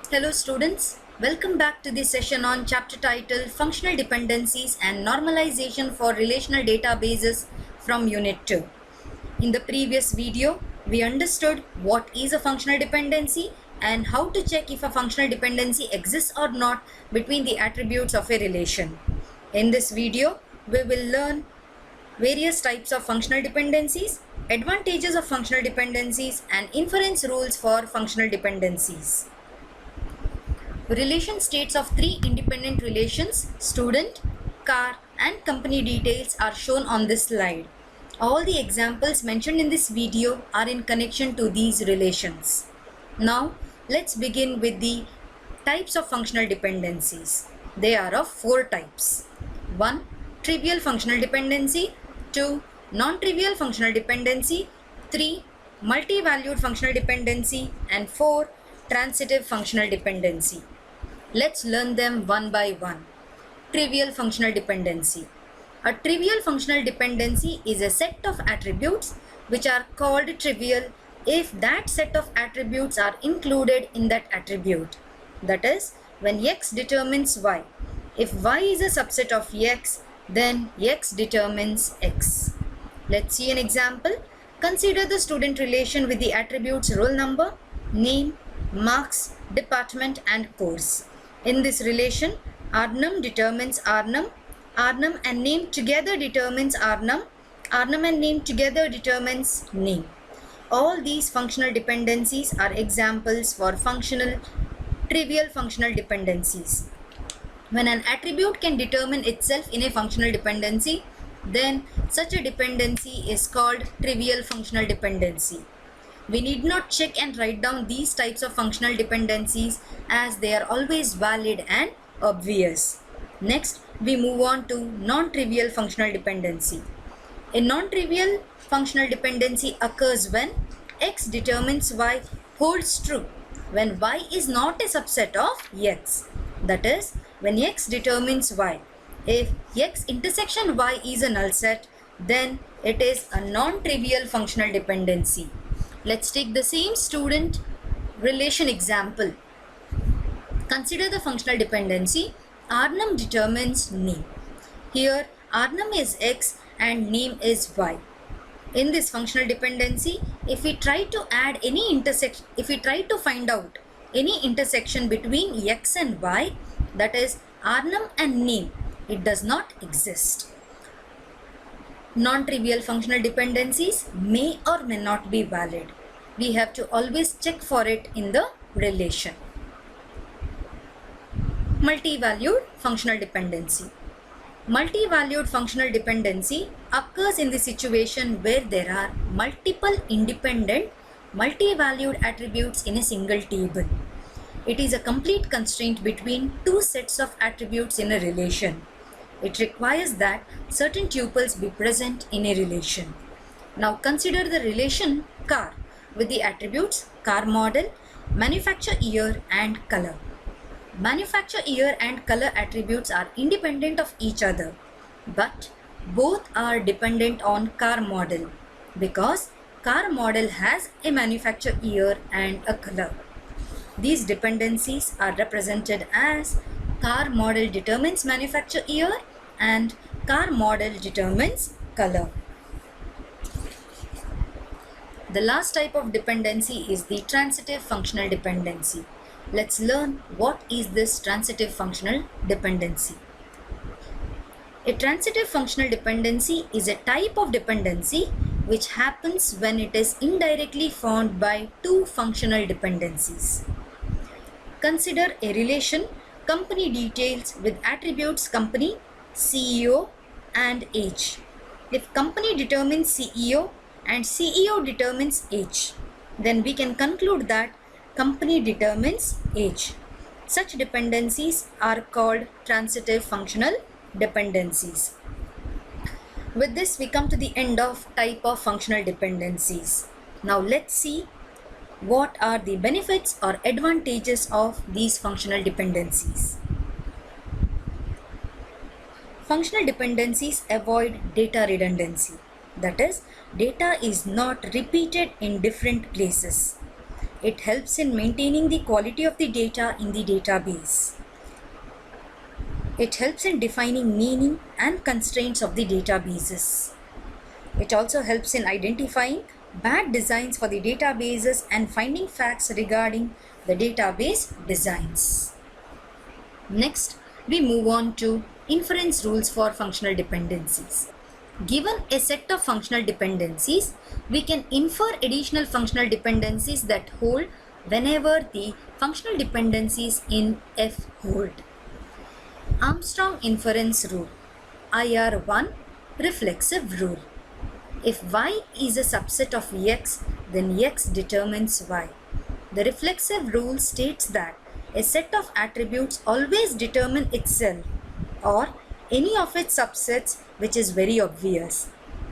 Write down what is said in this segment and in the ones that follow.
Hello students, welcome back to the session on chapter titled Functional Dependencies and Normalization for Relational Databases from Unit 2. In the previous video, we understood what is a functional dependency and how to check if a functional dependency exists or not between the attributes of a relation. In this video, we will learn various types of functional dependencies, advantages of functional dependencies, and inference rules for functional dependencies. Relation states of three independent relations, student, car, and company details are shown on this slide. All the examples mentioned in this video are in connection to these relations. Now, let's begin with the types of functional dependencies. They are of four types. 1. Trivial functional dependency. 2. Non-trivial functional dependency. 3. Multi-valued functional dependency. And 4. Transitive functional dependency. Let's learn them one by one. Trivial functional dependency. A trivial functional dependency is a set of attributes which are called trivial if that set of attributes are included in that attribute. That is, when x determines y. If y is a subset of x, then x determines x. Let's see an example. Consider the student relation with the attributes roll number, name, marks, department, and course. In this relation, rnum determines rnum and name together determines rnum and name together determines name. All these functional dependencies are examples for trivial functional dependencies. When an attribute can determine itself in a functional dependency, then such a dependency is called trivial functional dependency. We need not check and write down these types of functional dependencies as they are always valid and obvious. Next, we move on to non-trivial functional dependency. A non-trivial functional dependency occurs when x determines y holds true when y is not a subset of x. That is, when x determines y. If x intersection y is a null set, then it is a non-trivial functional dependency. Let's take the same student relation example. Consider the functional dependency rnum determines name. Here rnum is x and name is y. In this functional dependency, if we try to find out any intersection between x and y, that is rnum and name, it does not exist. Non-trivial functional dependencies may or may not be valid. We have to always check for it in the relation. Multi-valued functional dependency. Multi-valued functional dependency occurs in the situation where there are multiple independent multi-valued attributes in a single table. It is a complete constraint between two sets of attributes in a relation. It requires that certain tuples be present in a relation. Now consider the relation car with the attributes car model, manufacture year, and color. Manufacture year and color attributes are independent of each other, but both are dependent on car model because car model has a manufacture year and a color. These dependencies are represented as car model determines manufacture year and car model determines color. The last type of dependency is the transitive functional dependency. Let's learn what is this transitive functional dependency. A transitive functional dependency is a type of dependency which happens when it is indirectly formed by two functional dependencies. Consider a relation company details with attributes company, CEO, and age. If company determines CEO and CEO determines age, then we can conclude that company determines age. Such dependencies are called transitive functional dependencies. With this, we come to the end of type of functional dependencies. Now let's see what are the benefits or advantages of these functional dependencies. Functional dependencies avoid data redundancy. That is, data is not repeated in different places. It helps in maintaining the quality of the data in the database. It helps in defining meaning and constraints of the databases. It also helps in identifying bad designs for the databases and finding facts regarding the database designs. Next, we move on to inference rules for functional dependencies. Given a set of functional dependencies, we can infer additional functional dependencies that hold whenever the functional dependencies in F hold. Armstrong inference rule, IR1 reflexive rule. If y is a subset of x, then x determines y. The reflexive rule states that a set of attributes always determine itself or any of its subsets, which is very obvious.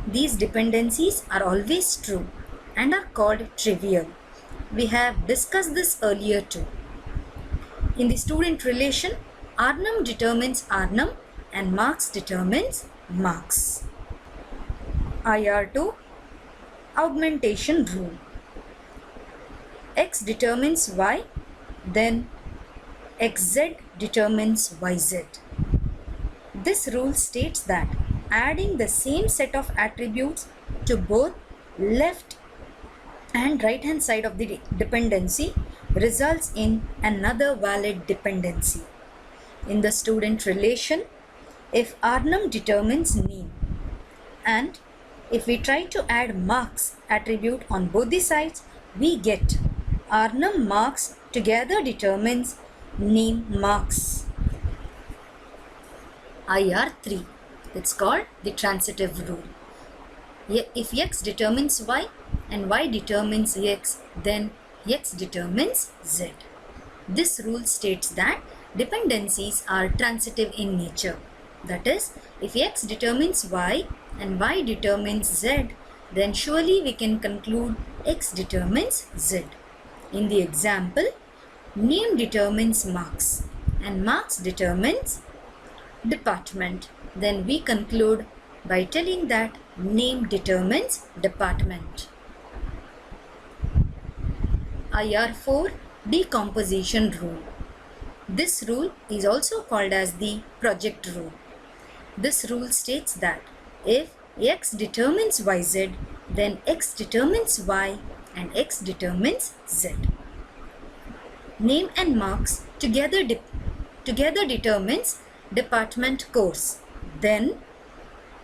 These dependencies are always true and are called trivial. We have discussed this earlier too. In the student relation, Arnhem determines Arnhem and Marx determines Marx. IR2 augmentation rule. X determines y, then xz determines yz. This rule states that adding the same set of attributes to both left and right hand side of the dependency results in another valid dependency. In the student relation, if Arnhem determines name and if we try to add Marx attribute on both the sides, we get Arnhem Marx together determines name Marx. IR3, it's called the transitive rule. If x determines y and y determines x, then x determines z. This rule states that dependencies are transitive in nature. That is, if x determines y and y determines z, then surely we can conclude x determines z. In the example, name determines Marx and Marx determines department. Then we conclude by telling that name determines department. IR4 decomposition rule. This rule is also called as the project rule. This rule states that if x determines yz, then x determines y and x determines z. Name and Marx together determines department course. Then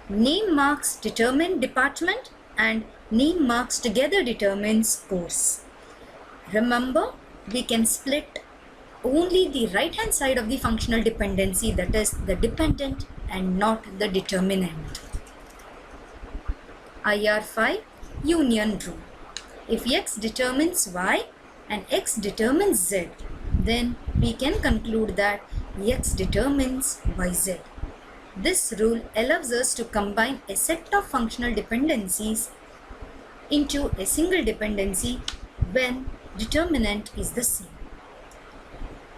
name Marx determine department and name Marx together determines course. Remember, we can split only the right hand side of the functional dependency, that is the dependent and not the determinant. IR5 union rule. If x determines y and x determines z, then we can conclude that x determines yz. This rule allows us to combine a set of functional dependencies into a single dependency when determinant is the same.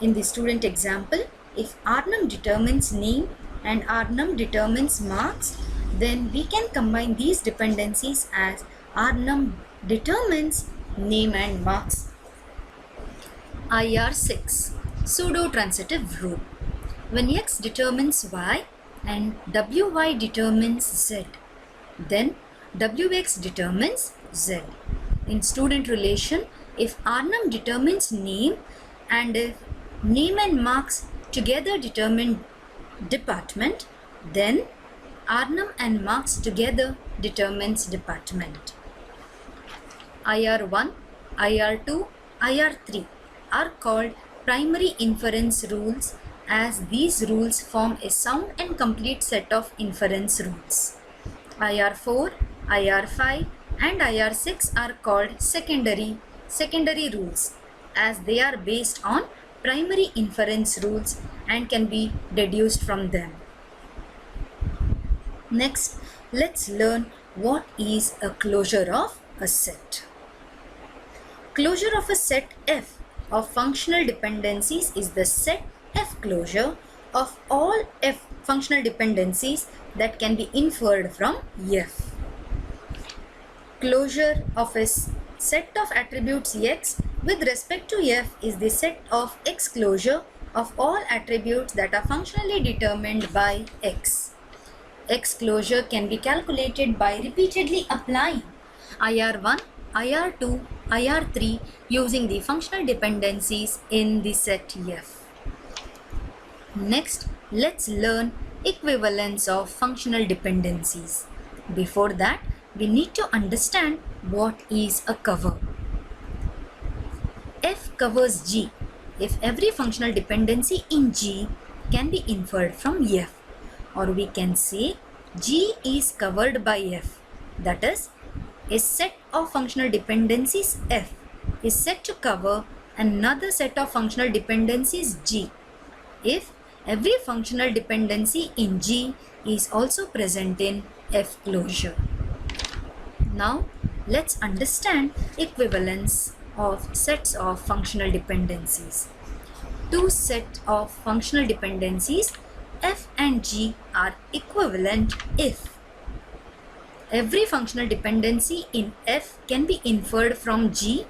In the student example, if Arnhem determines name and Arnhem determines Marx, then we can combine these dependencies as Arnhem determines name and Marx. IR6 pseudo-transitive rule. When x determines y and wy determines z, then wx determines z. In student relation, if Arnhem determines name and if name and Marx together determine department, then Arnhem and Marx together determines department. IR1, IR2, IR3 are called primary inference rules, as these rules form a sound and complete set of inference rules. IR4, IR5 and IR6 are called secondary rules, as they are based on primary inference rules and can be deduced from them. Next, let's learn what is a closure of a set. Closure of a set F of functional dependencies is the set F closure of all F functional dependencies that can be inferred from F. Closure of a set of attributes X With respect to F is the set of X closure of all attributes that are functionally determined by X. X closure can be calculated by repeatedly applying IR1, IR2, IR3 using the functional dependencies in the set F. Next, let's learn equivalence of functional dependencies. Before that, we need to understand what is a cover. F covers G if every functional dependency in G can be inferred from F, or we can say G is covered by F. That is, a set of functional dependencies F is said to cover another set of functional dependencies G if every functional dependency in G is also present in F closure. Now let's understand equivalence of sets of functional dependencies. Two sets of functional dependencies F and G are equivalent if every functional dependency in F can be inferred from G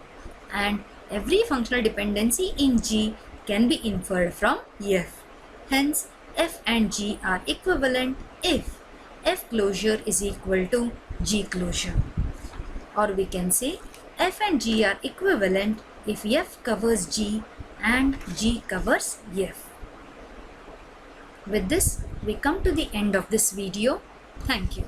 and every functional dependency in G can be inferred from F. Hence, F and G are equivalent if F closure is equal to G closure. Or we can say F and G are equivalent if F covers G and G covers F. With this, we come to the end of this video. Thank you.